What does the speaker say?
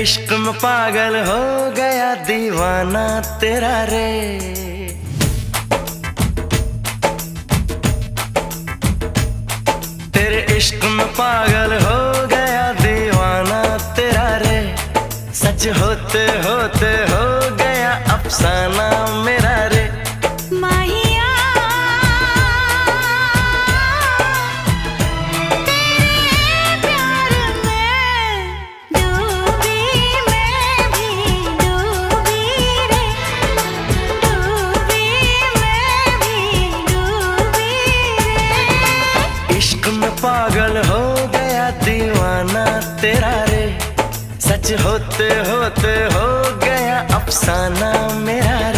इश्क में पागल हो गया दीवाना तेरा रे। तेरे इश्क में पागल हो गया दीवाना तेरा रे। सच होते होते हो गया अफसाना मेरा रे। इश्क में पागल हो गया दीवाना तेरा रे। सच होते होते हो गया अफसाना मेरा रे।